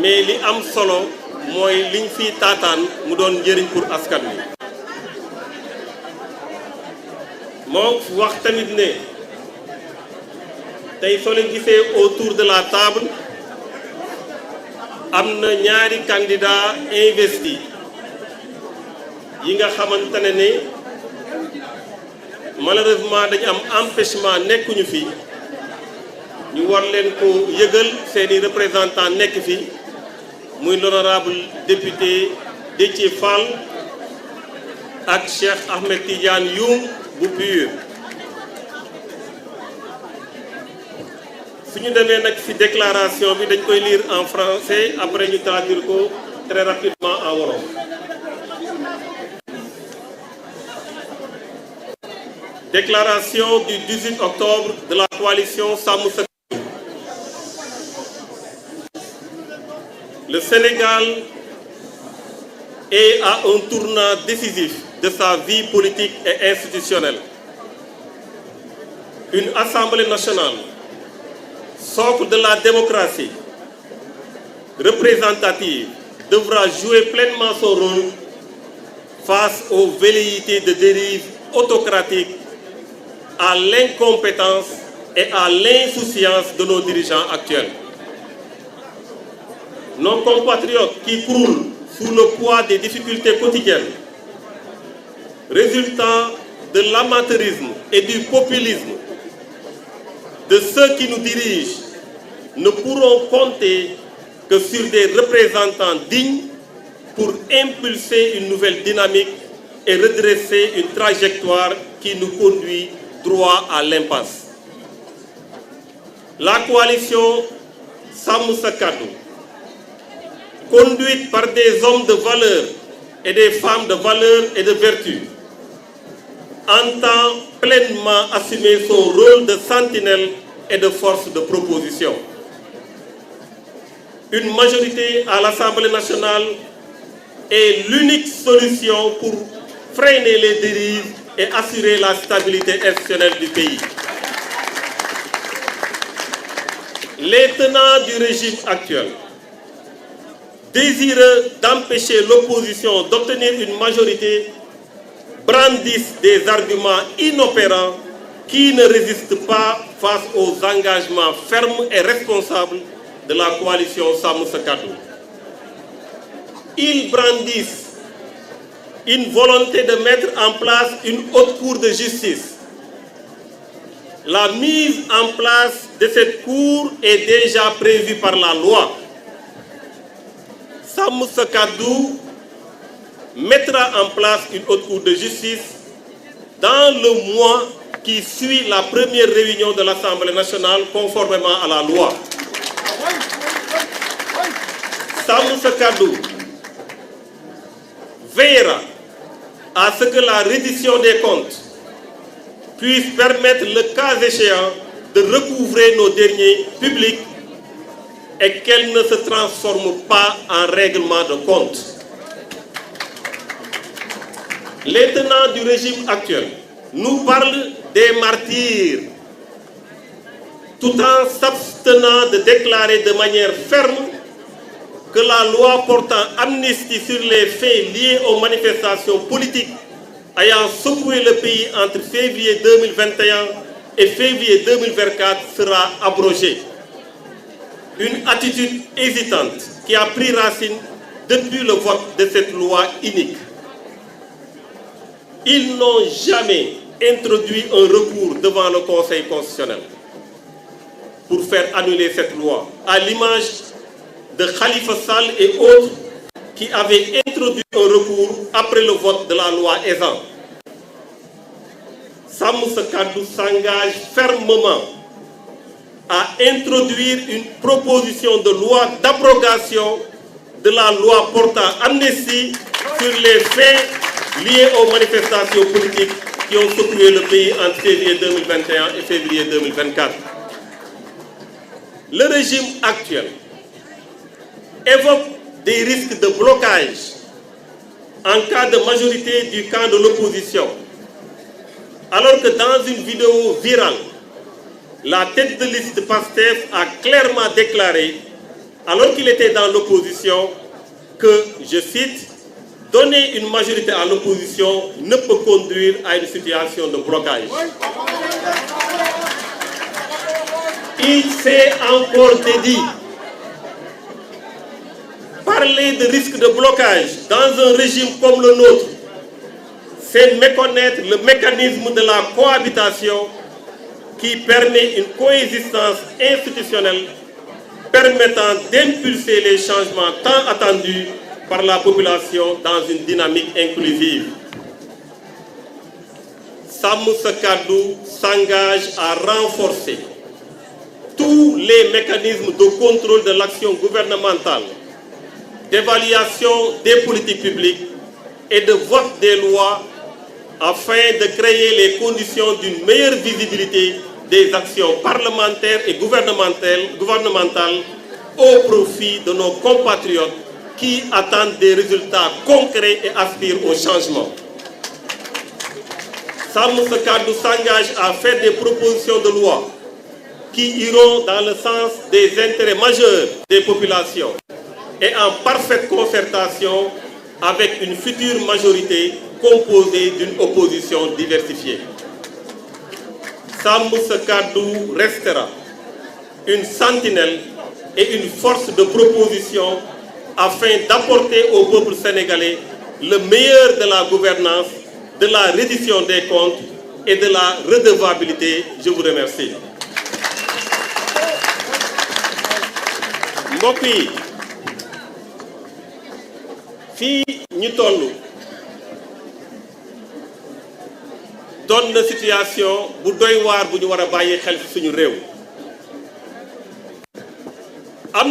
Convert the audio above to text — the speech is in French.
mais li am solo mooy liñ fi taataan mu doon njëriñ pour askan wi. moo wax tamit ne tey soo leen gisee autour de la table am na ñaari candidats investis yi nga xamante ne malheureusement dañu am empêchement nekkuñu fi ñu war leen ko yëgal seeni représentant nekk fi muy l'honorable député Déthié Fall ak Cheikh Ahmed Tidiane Youm bu PUR. su ñu demee nag ci déclaration bi dañ koy lire en français après ñu traduire ko très rapidement en wolof. Déclaration du 18 octobre de la coalition Sàmm Sa Kàddu. Le Sénégal est à un tournant décisif de sa vie politique et institutionnelle. Une Assemblée nationale, socle de la démocratie représentative, devra jouer pleinement son rôle face aux velléités de dérive autocratique, à l'incompétence et à l'insouciance de nos dirigeants actuels. Nos compatriotes qui croulent sous le poids des difficultés quotidiennes, résultant de l'amateurisme et du populisme de ceux qui nous dirigent, ne pourront compter que sur des représentants dignes pour impulser une nouvelle dynamique et redresser une trajectoire qui nous conduit droit à l'impasse. La coalition Sàmm Sa Kàddu, conduite par des hommes de valeur et des femmes de valeur et de vertu, entend pleinement assumer son rôle de sentinelle et de force de proposition. Une majorité à l'Assemblée nationale est l'unique solution pour freiner les dérives et assurer la stabilité institutionnelle du pays. Les tenants du régime actuel, désireux d'empêcher l'opposition d'obtenir une majorité, brandissent des arguments inopérants qui ne résistent pas face aux engagements fermes et responsables de la coalition Sàmm Sa Kàddu. Ils brandissent une volonté de mettre en place une haute cour de justice. La mise en place de cette cour est déjà prévue par la loi. Sàmm Sa Kàddu mettra en place une haute cour de justice dans le mois qui suit la première réunion de l'Assemblée nationale conformément à la loi. Sàmm Sa Kàddu veillera à ce que la reddition des comptes puisse permettre, le cas échéant, de recouvrer nos deniers publics et qu'elle ne se transforme pas en règlement de compte. Les tenants du régime actuel nous parlent des martyrs, tout en s'abstenant de déclarer de manière ferme que la loi portant amnistie sur les faits liés aux manifestations politiques ayant secoué le pays entre février 2021 et février 2024 sera abrogée. Une attitude hésitante qui a pris racine depuis le vote de cette loi inique. Ils n'ont jamais introduit un recours devant le Conseil constitutionnel pour faire annuler cette loi, à l'image de Khalifa Sall et autres qui avaient introduit un recours après le vote de la loi Ezzan. Sàmm Sa Kàddu s'engage fermement à introduire une proposition de loi d'abrogation de la loi portant amnistie sur les faits liés aux manifestations politiques qui ont secoué le pays entre février 2021 et février 2024. Le régime actuel évoque des risques de blocage en cas de majorité du camp de l'opposition, alors que dans une vidéo virale, la tête de liste PASTEF a clairement déclaré alors qu'il était dans l'opposition, que, je cite, « donner une majorité à l'opposition ne peut conduire à une situation de blocage ». Il s'est encore dédié. Parler de risque de blocage dans un régime comme le nôtre, c'est méconnaître le mécanisme de la cohabitation qui permet une coexistence institutionnelle permettant d'impulser les changements tant attendus par la population dans une dynamique inclusive. Sàmm Sa Kàddu s'engage à renforcer tous les mécanismes de contrôle de l'action gouvernementale, d'évaluation des politiques publiques et de vote des lois afin de créer les conditions d'une meilleure visibilité des actions parlementaires et gouvernementales au profit de nos compatriotes qui attendent des résultats concrets et aspirent au changement. Sàmm Sa Kàddu s'engage à faire des propositions de loi qui iront dans le sens des intérêts majeurs des populations et en parfaite concertation avec une future majorité composée d'une opposition diversifiée. Sàmm Sa Kàddu restera une sentinelle et une force de proposition afin d'apporter au peuple sénégalais le meilleur de la gouvernance, de la reddition des comptes et de la redevabilité. Je vous remercie. Mbokk yi, fii ñu toll doon na situation bu doy waar bu ñu war a bàyyi xel ci suñu réew.